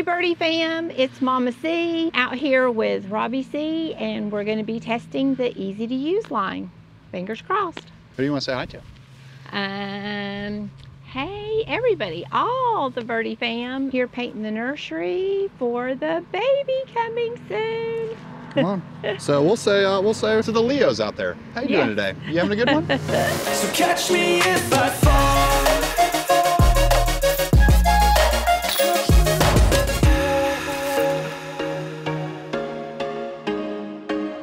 Hey Birdie fam, it's Mama C out here with Robbie C, and we're going to be testing the easy to use line. Fingers crossed. Who do you want to say hi to? Hey everybody, all the Birdie fam here painting the nursery for the baby coming soon. Come on. So we'll say to the Leos out there. How you doing today? You having a good one? So catch me if I fall.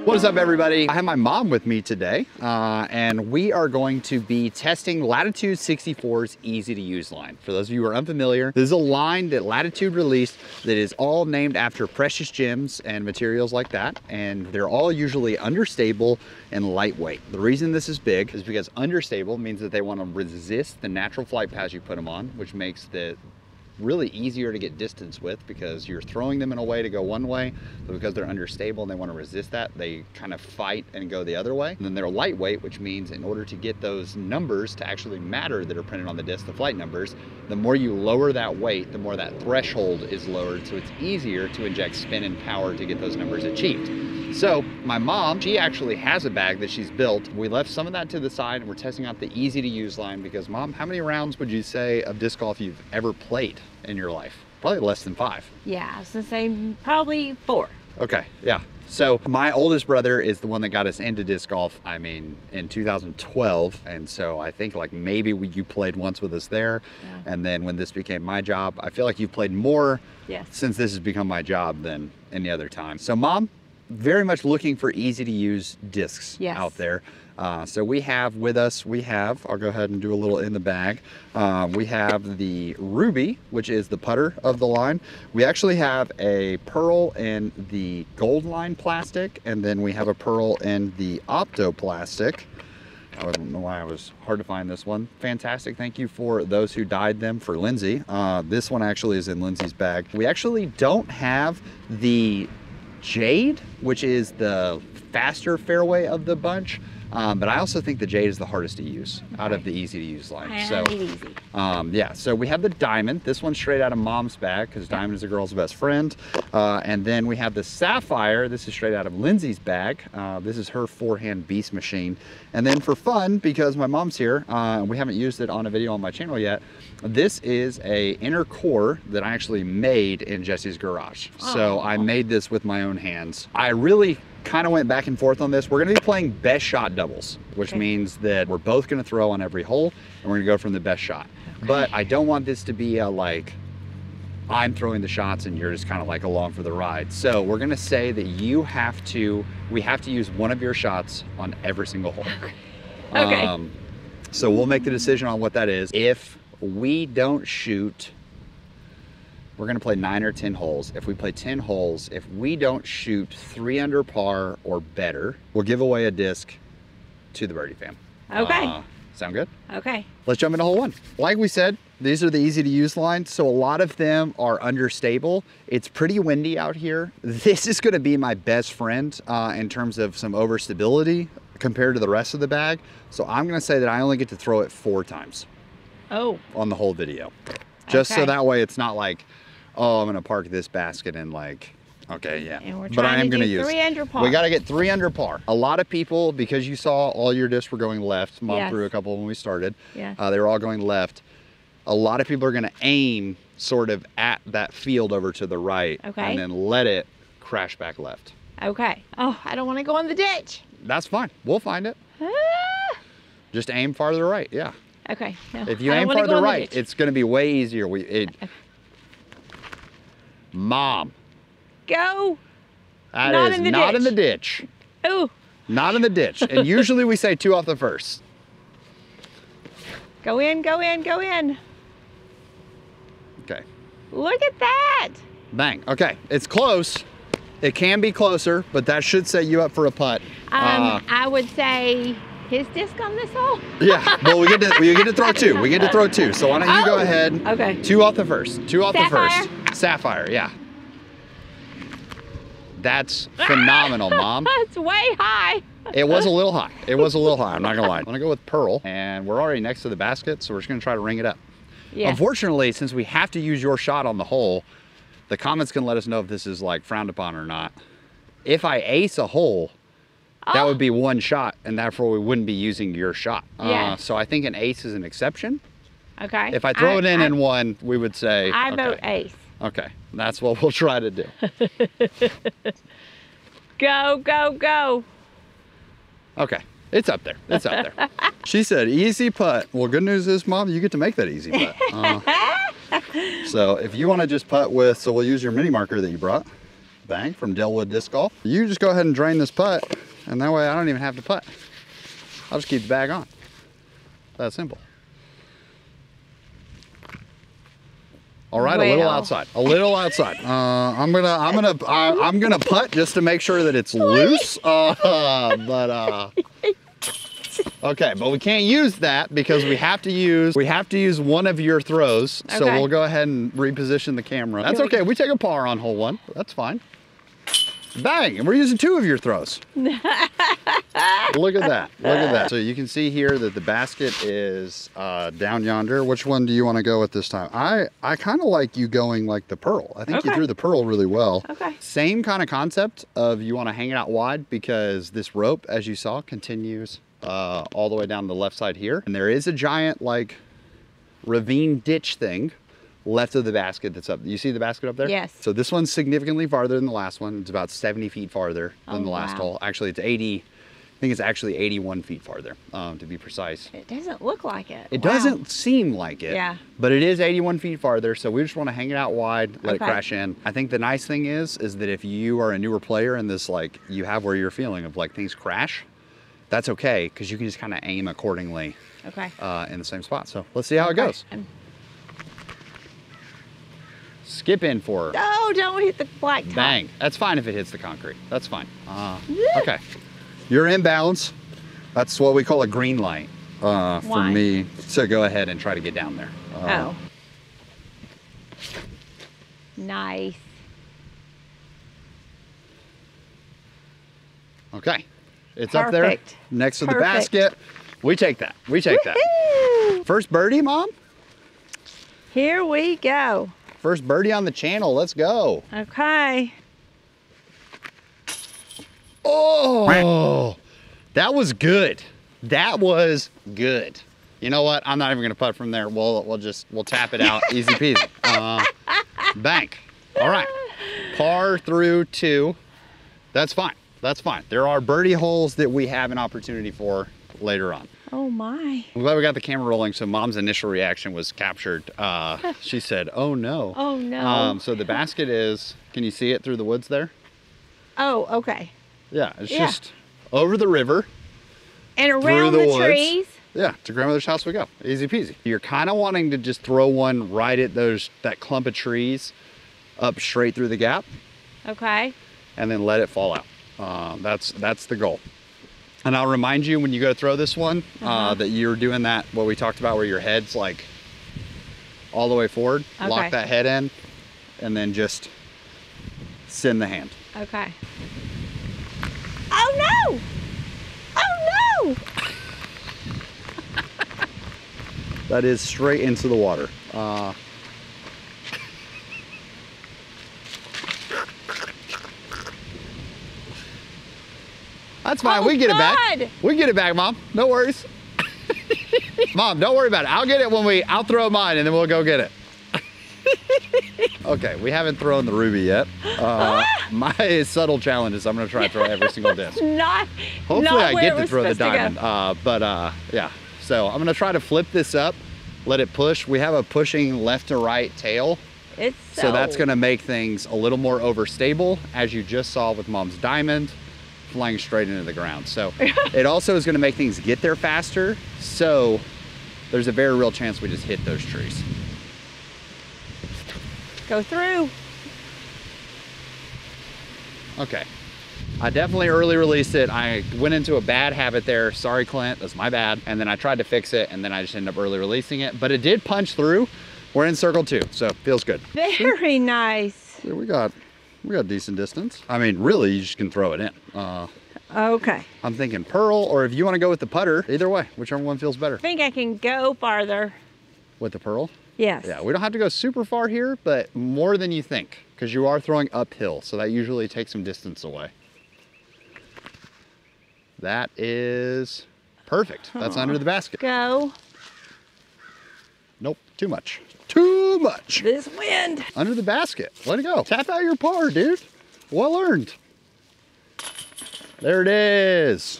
What is up, everybody? I have my mom with me today, and we are going to be testing Latitude 64's easy to use line. For those of you who are unfamiliar, this is a line that Latitude released that is all named after precious gems and materials like that, and they're all usually understable and lightweight. The reason this is big is because understable means that they want to resist the natural flight paths you put them on, which makes the really easier to get distance with because you're throwing them in a way to go one way, but because they're understable and they want to resist that, they kind of fight and go the other way. And then they're lightweight, which means in order to get those numbers to actually matter that are printed on the disc, the flight numbers, the more you lower that weight, the more that threshold is lowered, so it's easier to inject spin and power to get those numbers achieved. So my mom, she actually has a bag that she's built. We left some of that to the side and we're testing out the easy to use line because, Mom, how many rounds would you say of disc golf you've ever played in your life? Probably less than 5. Yeah, I was gonna say probably 4. Okay, yeah. So my oldest brother is the one that got us into disc golf, I mean, in 2012. And so I think like maybe you played once with us there. Yeah. And then when this became my job, I feel like you've played more since this has become my job than any other time. So Mom, very much looking for easy to use discs out there. So we have with us, I'll go ahead and do a little in the bag. We have the Ruby, which is the putter of the line. We actually have a pearl in the gold line plastic, and then we have a pearl in the opto plastic. I don't know why it was hard to find this one. Fantastic, thank you for those who dyed them for Lindsay. This one actually is in Lindsay's bag. We actually don't have the jade, which is the faster fairway of the bunch, but I also think the jade is the hardest to use out of the easy to use line. Yeah, so we have the diamond. This one's straight out of Mom's bag because diamond is a girl's best friend. And then we have the sapphire. This is straight out of Lindsay's bag. This is her forehand beast machine. And then for fun, because my mom's here, we haven't used it on a video on my channel yet, this is a inner core that I actually made in Jesse's garage. So I made this with my own hands. I really kind of went back and forth on this. We're going to be playing best shot doubles, which means that we're both going to throw on every hole and we're going to go from the best shot. But I don't want this to be a like I'm throwing the shots and you're just kind of like along for the ride. So we're going to say that we have to use one of your shots on every single hole. So we'll make the decision on what that is. If we don't shoot, we're gonna play 9 or 10 holes. If we play 10 holes, if we don't shoot 3 under par or better, we'll give away a disc to the Birdie fam. Okay. Sound good? Okay. Let's jump into hole 1. Like we said, these are the easy to use lines. So a lot of them are understable. It's pretty windy out here. This is gonna be my best friend in terms of some overstability compared to the rest of the bag. So I'm gonna say that I only get to throw it 4 times. On the whole video. Just so that way it's not like, oh, I'm gonna park this basket and like, okay, yeah. But I am gonna use 3 under par. We gotta get 3 under par. A lot of people, because you saw all your discs were going left, Mom threw a couple when we started. They were all going left. A lot of people are gonna aim sort of at that field over to the right and then let it crash back left. Okay. Oh, I don't wanna go in the ditch. That's fine, we'll find it. Just aim farther right, yeah. Okay. No, if you aim farther right, it's going to be way easier. Mom. Go. That is not in the ditch. Ooh. Not in the ditch. And usually we say 2 off the first. Go in, go in, go in. Okay. Look at that. Bang. Okay. It's close. It can be closer, but that should set you up for a putt. I would say his disc on this hole? Yeah, well, we get to throw 2. We get to throw 2. So why don't you go ahead? Okay. 2 off the first. 2 off Sapphire? the first. Sapphire, yeah. That's phenomenal, Mom. That's way high. It was a little high. It was a little high, I'm not gonna lie. I'm gonna go with pearl, and we're already next to the basket, so we're just gonna try to ring it up. Yeah. Unfortunately, since we have to use your shot on the hole, The comments can let us know if this is like frowned upon or not. If I ace a hole, that would be one shot, and therefore we wouldn't be using your shot. Yeah. So I think an ace is an exception. Okay. If I throw it in one, we would say, I okay. vote ace. Okay, that's what we'll try to do. Go, go, go. Okay, it's up there. It's up there. She said easy putt. Well, good news is, Mom, you get to make that easy putt. So if you want to just putt with, so we'll use your mini marker that you brought, bang, from Delwood Disc Golf. You just go ahead and drain this putt, and that way I don't even have to putt. I'll just keep the bag on. That simple. All right, a little outside. A little outside. I'm gonna putt just to make sure that it's loose. Okay, but we can't use that because we have to use one of your throws. So we'll go ahead and reposition the camera. That's okay. We take a par on hole 1. That's fine. Bang, and we're using 2 of your throws. Look at that, look at that. So you can see here that the basket is down yonder. Which one do you want to go with this time? I kind of like you going like the pearl. I think you threw the pearl really well. Okay. Same kind of concept of you want to hang it out wide because this rope, as you saw, continues all the way down the left side here. And there is a giant like ravine ditch thing left of the basket that's up. You see the basket up there? Yes. So this one's significantly farther than the last one. It's about 70 feet farther than the last hole. Actually, it's 80. I think it's actually 81 feet farther, to be precise. It doesn't look like it. It doesn't seem like it. Yeah. But it is 81 feet farther, so we just want to hang it out wide, let it crash in. I think the nice thing is that if you are a newer player and this, like, you have where you're feeling of like things crash, that's okay, because you can just kind of aim accordingly in the same spot. So let's see how it goes. Skip in for her. Oh, don't hit the black top. Bang. That's fine if it hits the concrete. That's fine. Okay. You're in bounds. That's what we call a green light for me. So go ahead and try to get down there. Oh. Nice. Okay. It's up there next to the basket. We take that. We take that. First birdie, Mom? Here we go. First birdie on the channel. Let's go. Okay. Oh, that was good. That was good. You know what? I'm not even gonna putt from there. We'll tap it out. Easy peasy. Bank. All right. Par through 2. That's fine. That's fine. There are birdie holes that we have an opportunity for later on. Oh my. I'm glad we got the camera rolling, so Mom's initial reaction was captured. She said, oh no. Oh no. So the basket is, can you see it through the woods there? Oh, okay. Yeah, it's just over the river. And around the woods. trees. Yeah, to grandmother's house we go. Easy peasy. You're kind of wanting to just throw one right at that clump of trees up straight through the gap. Okay. And then let it fall out. That's the goal. And I'll remind you when you go throw this one that you're doing that, what we talked about, where your head's like all the way forward. Okay. Lock that head in and then just send the hand. Okay. Oh no! Oh no! That is straight into the water. That's fine. We get it back. We get it back, Mom. No worries. Mom, don't worry about it. I'll get it I'll throw mine and then we'll go get it. Okay, we haven't thrown the ruby yet. My subtle challenge is I'm going to try to throw every single disc. Hopefully I get to throw the diamond. Yeah. So I'm going to try to flip this up, let it push. We have a pushing left to right tail. So that's going to make things a little more overstable, as you just saw with Mom's diamond. Flying straight into the ground. So it also is going to make things get there faster. So there's a very real chance we just hit those trees. Go through. Okay. I definitely early released it. I went into a bad habit there. Sorry, Clint, that's my bad. And then I tried to fix it and then I just ended up early releasing it, but it did punch through. We're in circle 2, so feels good. Very nice. Yeah, we got decent distance. I mean, really, you just can throw it in. Okay. I'm thinking pearl, or if you want to go with the putter, either way, whichever one feels better. I think I can go farther. With the pearl? Yes. Yeah, we don't have to go super far here, but more than you think. because you are throwing uphill, so that usually takes some distance away. That is perfect. That's under the basket. Go. Nope, too much. Too much. This wind. Under the basket. Let it go. Tap out your par, dude. Well earned. There it is.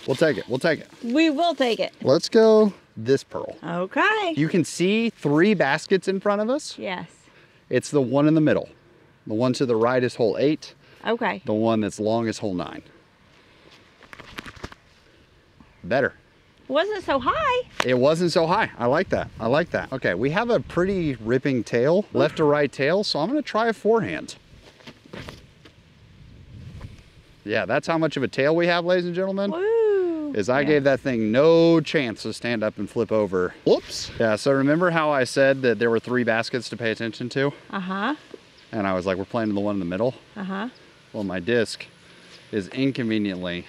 We'll take it. We'll take it. We will take it. Let's go this pearl. Okay. You can see 3 baskets in front of us. Yes. It's the one in the middle. The one to the right is hole 8. Okay. The one that's long is hole 9. Better. Wasn't so high. It wasn't so high. I like that. I like that. Okay, we have a pretty ripping tail, left to right tail, so I'm gonna try a forehand. Yeah, that's how much of a tail we have, ladies and gentlemen. Woo. Is I gave that thing no chance to stand up and flip over. Whoops. Yeah, so remember how I said that there were 3 baskets to pay attention to? Uh-huh. And I was like, we're playing the one in the middle? Uh-huh. Well, my disc is inconveniently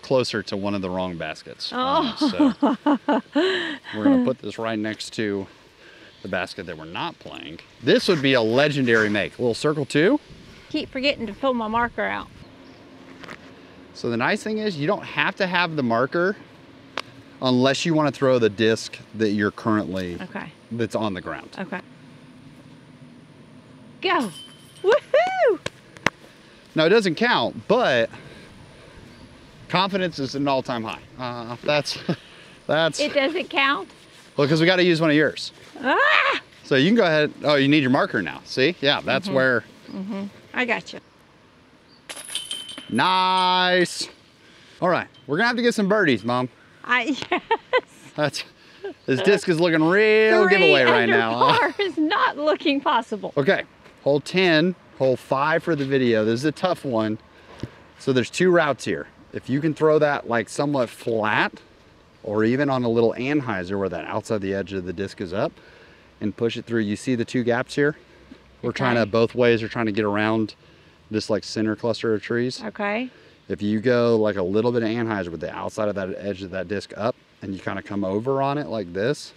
closer to one of the wrong baskets. So we're gonna put this right next to the basket that we're not playing. This would be a legendary make. A little circle 2. Keep forgetting to pull my marker out. So the nice thing is you don't have to have the marker unless you want to throw the disc that you're currently, that's on the ground. Okay. Go. Woohoo! Now it doesn't count, but confidence is an all-time high. That's. It doesn't count? Well, because we got to use one of yours. Ah! So you can go ahead. Oh, you need your marker now. See? Yeah, that's where. I got you. Nice. All right, we're gonna have to get some birdies, Mom. Yes. This disc is looking real giveaway right now. Par is not looking possible. Okay, hole 10, hole 5 for the video. This is a tough one. So there's 2 routes here. If you can throw that like somewhat flat, or even on a little anhyzer where that outside the edge of the disc is up, and push it through. You see the 2 gaps here? We're trying to, both ways, we're trying to get around this like center cluster of trees. Okay. If you go like a little bit of anhyzer with the outside of that edge of that disc up, and you kind of come over on it like this,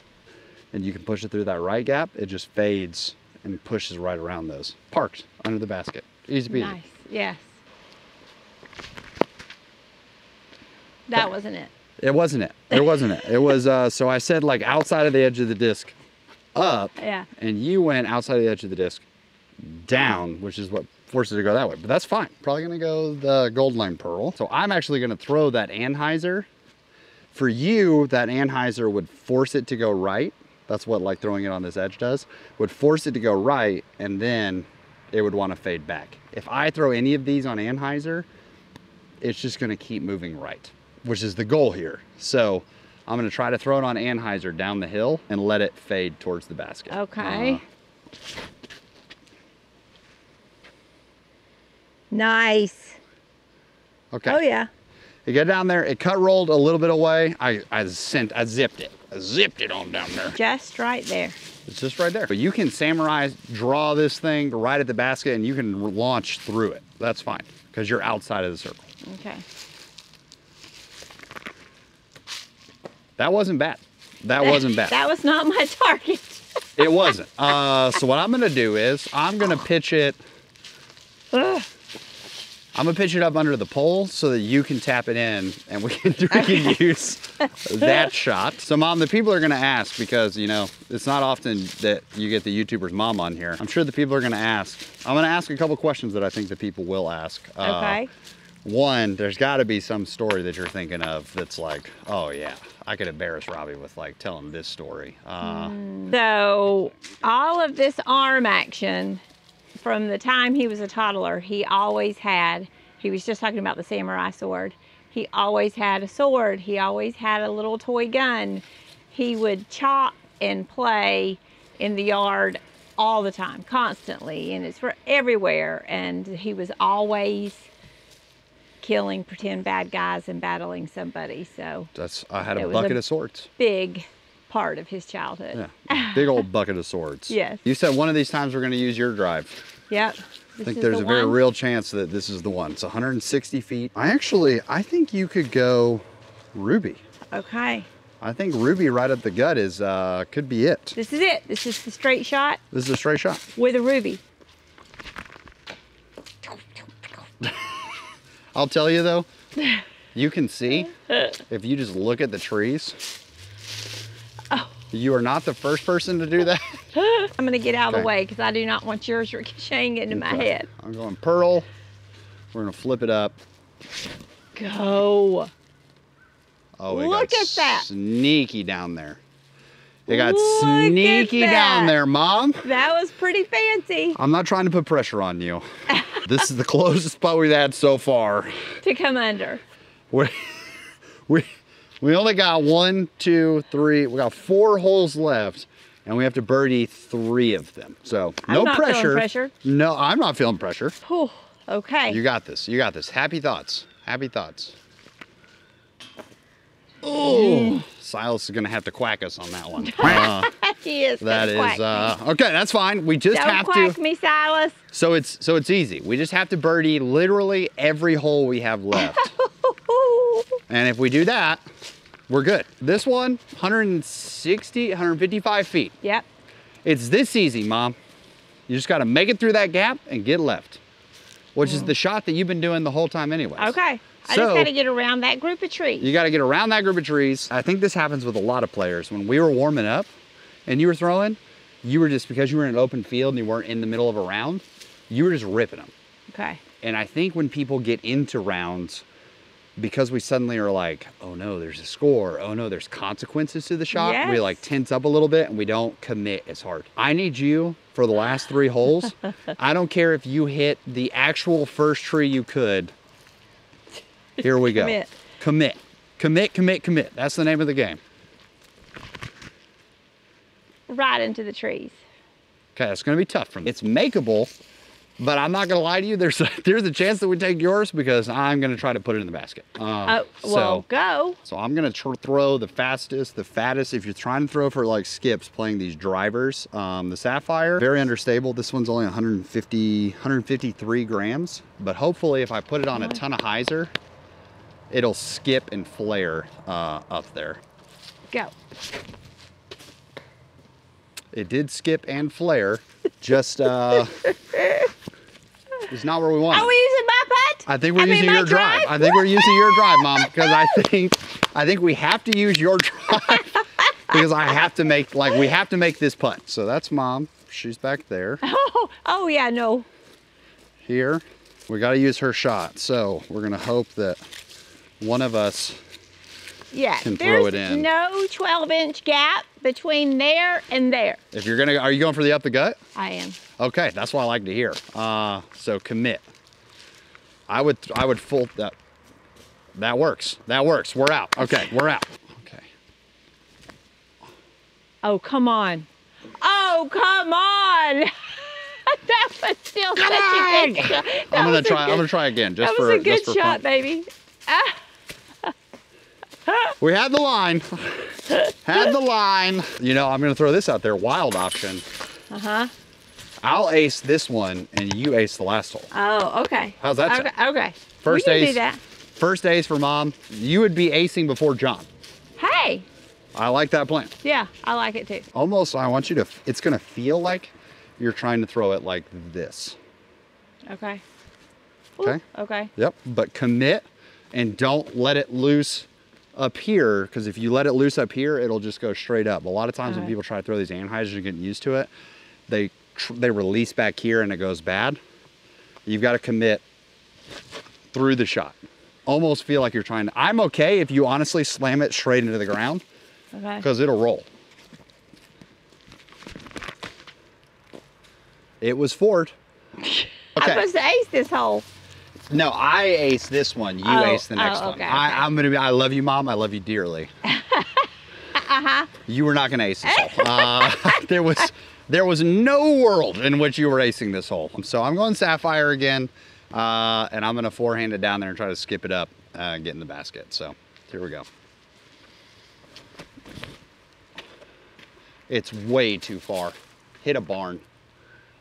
and you can push it through that right gap, it just fades and pushes right around those. Parked under the basket. Easy peasy. Nice. Yes. That wasn't it. It wasn't it. It wasn't it. It was, so I said like outside of the edge of the disc up, and you went outside of the edge of the disc down, which is what forced it to go that way, but that's fine. Probably gonna go the gold line pearl. So I'm actually gonna throw that anhyzer. For you, that anhyzer would force it to go right. That's what like throwing it on this edge does. Would force it to go right, and then it would want to fade back. If I throw any of these on anhyzer, it's just gonna keep moving right, which is the goal here. So I'm gonna try to throw it on anhyzer down the hill and let it fade towards the basket. Okay. Nice. Okay. Oh yeah. You get down there, it cut rolled a little bit away. I zipped it. I zipped it on down there. Just right there. It's just right there. But you can samurai draw this thing right at the basket and you can launch through it. That's fine, because you're outside of the circle. Okay. That wasn't bad. That wasn't bad. That was not my target. It wasn't. So what I'm gonna do is I'm gonna pitch it. I'm gonna pitch it up under the pole so that you can tap it in and we can use that shot. So Mom, the people are gonna ask, because you know, it's not often that you get the YouTuber's mom on here. I'm sure the people are gonna ask. I'm gonna ask a couple questions that I think the people will ask. Okay. One, there's gotta be some story that you're thinking of that's like, oh yeah, I could embarrass Robbie with like telling this story. So all of this arm action, from the time he was a toddler, he was just talking about the samurai sword. He always had a sword. He always had a little toy gun. He would chop and play in the yard all the time, constantly, and it's for everywhere. And he was always killing pretend bad guys and battling somebody. So I had a bucket of swords. Big part of his childhood. Yeah, big old bucket of swords. Yes. You said one of these times we're going to use your drive. Yep. I think there's a very real chance that this is the one. It's 160 feet. I think you could go ruby. Okay. I think Ruby right at the gut is could be it. This is it. This is the straight shot This is a straight shot. with a ruby. I'll tell you though, you can see if you just look at the trees. Oh. You are not the first person to do that. I'm gonna get out of Okay. the way because I do not want yours ricocheting into my Okay. head. I'm going pearl. We're gonna flip it up. Go. Oh, it Look got at that. sneaky down there. It got Look at sneaky down that. there, Mom. That was pretty fancy I'm not trying to put pressure on you. This is the closest spot we've had so far. to come under. We only got 1, 2, 3. We got 4 holes left, and we have to birdie 3 of them. So I'm no not feeling pressure. pressure. No, I'm not feeling pressure. Whew. Okay. You got this. You got this. Happy thoughts. Happy thoughts. Oh, Silas is gonna have to quack us on that one. He is. That gonna is quack me. okay. That's fine. We just Don't have quack to. me, Silas. So it's easy. We just have to birdie literally every hole we have left. And if we do that, we're good. This one, 160, 155 feet. Yep. It's this easy, Mom. You just got to make it through that gap and get left, which is the shot that you've been doing the whole time anyways. Okay. I So- just got to get around that group of trees. You got to get around that group of trees. I think this happens with a lot of players. When we were warming up and you were throwing, you were just, because you were in an open field and you weren't in the middle of a round, you were just ripping them. Okay. And I think when people get into rounds, because we suddenly are like, oh no, there's a score. Oh no, there's consequences to the shot. We Yes. like tense up a little bit and we don't commit as hard. I need you for the last 3 holes. I don't care if you hit the actual first tree you could. Here we go. Commit. Commit. Commit, commit, commit. That's the name of the game. Right into the trees. Okay, it's gonna be tough for me. It's makeable, but I'm not gonna lie to you. There's a chance that we take yours because I'm gonna try to put it in the basket. Oh, well, go. So I'm gonna throw the fastest, the fattest. If you're trying to throw for like skips, playing these drivers, the Sapphire, very understable. This one's only 153 grams, but hopefully if I put it on a ton of hyzer, it'll skip and flare up there. Go. It did skip and flare, just it's not where we want. Are we using my putt? I think we're I mean, using my your drive. drive? I think we're using your drive, Mom, because I think we have to use your drive because we have to make this putt. So that's Mom. She's back there. Oh yeah, no. Here, we got to use her shot. So we're gonna hope that one of us Yeah, can throw there's it in. no 12-inch gap between there and there. If you're gonna, are you going for the up the gut? I am. Okay, that's what I like to hear. So commit. I would full that. That works. That works. We're out. Okay, we're out. Okay. Oh, come on. Oh, come on. That was still such a good shot. I'm gonna try again. Just That was for a good just for shot, fun. baby. Ah. We had the line. Had the line. You know, I'm gonna throw this out there. Wild option. Uh-huh. I'll ace this one and you ace the last hole. Oh, okay. How's that sound? Okay. Okay. First we can ace. do that. First ace for Mom. You would be acing before John. Hey. I like that plan. Yeah, I like it too. Almost, I want you to, it's gonna feel like you're trying to throw it like this. Okay. Okay. Ooh, okay. Yep, but commit and don't let it loose up here, because if you let it loose up here, it'll just go straight up. A lot of times when Alright. people try to throw these anhydrous and getting used to it, they release back here and it goes bad. You've got to commit through the shot. Almost feel like you're trying to, I'm okay if you honestly slam it straight into the ground, Okay. because it'll roll. It was Ford. I'm Okay. supposed to ace this hole. No, I ace this one. You ace the next one. Okay, I love you, Mom. I love you dearly. You were not gonna ace this hole. There was no world in which you were acing this hole. So I'm going Sapphire again, and I'm gonna forehand it down there and try to skip it up, get in the basket. So here we go. It's way too far. Hit a barn.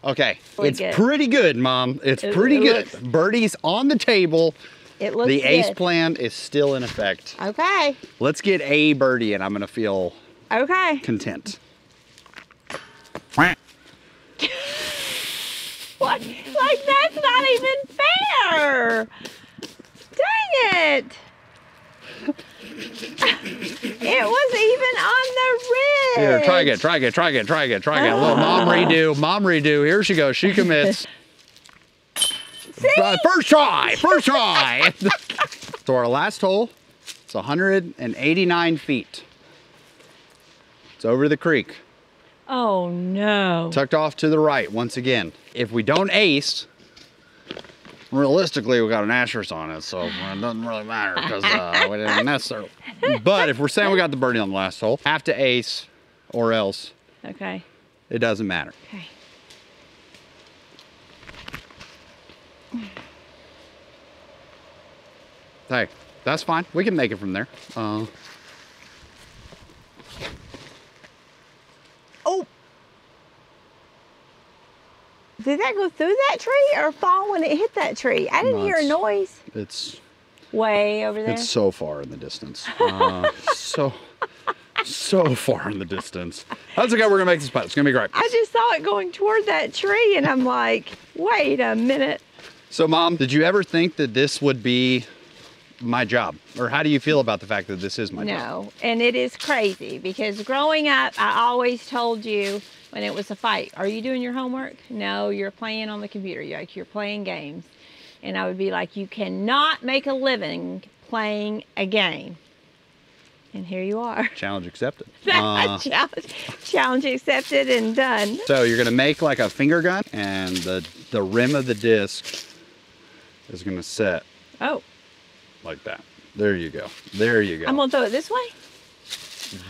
Okay, Really it's good. pretty good, Mom. It's It pretty good. looks- Birdies on the table. It looks The ace good. plan is still in effect. Okay. Let's get a birdie and I'm gonna feel Okay. content. What? Like, that's not even fair. Dang it. It was even on the ridge. Here, try again. Well, mom redo. Here she goes, she commits. First try. So our last hole, it's 189 feet. It's over the creek. Oh no. Tucked off to the right once again. If we don't ace, realistically we got an asterisk on it, so it doesn't really matter because we didn't necessarily. But if we're saying we got the birdie on the last hole, have to ace or else Okay. it doesn't matter. Okay. Hey, that's fine. We can make it from there. Oh. Did that go through that tree or fall when it hit that tree? I didn't hear a noise. It's Way over there. It's so far in the distance. So far in the distance. That's okay, we're gonna make this putt. It's gonna be great. I just saw it going toward that tree and I'm like, wait a minute. So Mom, did you ever think that this would be my job? Or how do you feel about the fact that this is my job? No, and it is crazy because growing up, I always told you when it was a fight, are you doing your homework? No, you're playing on the computer. You're playing games. And I would be like, you cannot make a living playing a game. And here you are. Challenge accepted. Challenge accepted and done. So you're gonna make like a finger gun and the rim of the disc is gonna set Oh, like that. There you go. There you go. I'm gonna throw it this way?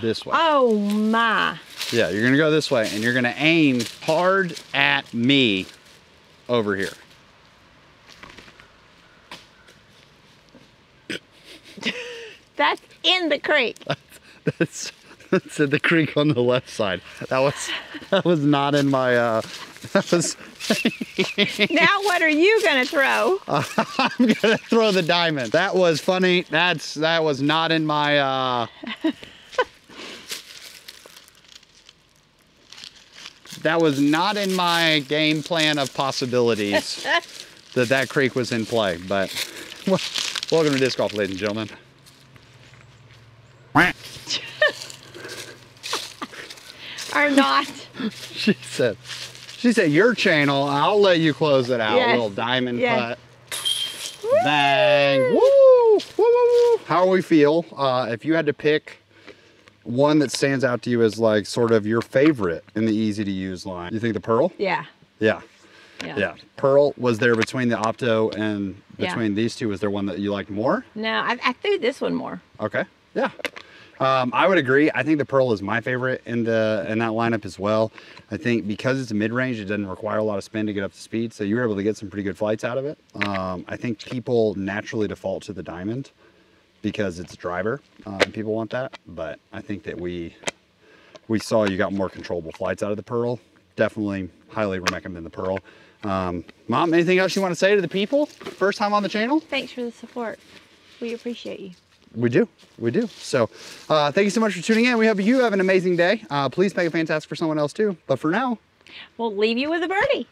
This way. Oh my. Yeah, you're gonna go this way and you're gonna aim hard at me over here. That's in the creek. That's in the creek on the left side. That was not in my that was Now what are you gonna throw? I'm gonna throw the diamond. That was funny. That was not in my that was not in my game plan of possibilities that creek was in play. But welcome to disc golf, ladies and gentlemen. Or not. She said, your channel, I'll let you close it out. Yes. Little diamond Yes. putt. Bang. Woo! Woo, woo, woo. How we feel, if you had to pick one that stands out to you as like sort of your favorite in the easy to use line, you think the Pearl? Yeah. Yeah. Yeah. Pearl, was there between the Opto and between these two, was there one that you liked more? No, I threw this one more. Okay. Yeah. I would agree. I think the Pearl is my favorite in that lineup as well. I think because it's a mid-range, it doesn't require a lot of spin to get up to speed, so you were able to get some pretty good flights out of it. I think people naturally default to the Diamond because it's a driver, and people want that. But I think that we saw you got more controllable flights out of the Pearl. Definitely highly recommend the Pearl. Mom, anything else you want to say to the people? First time on the channel? Thanks for the support. We appreciate you. We do. So thank you so much for tuning in. We hope you have an amazing day. Please make it fantastic for someone else too. But for now, We'll leave you with a birdie.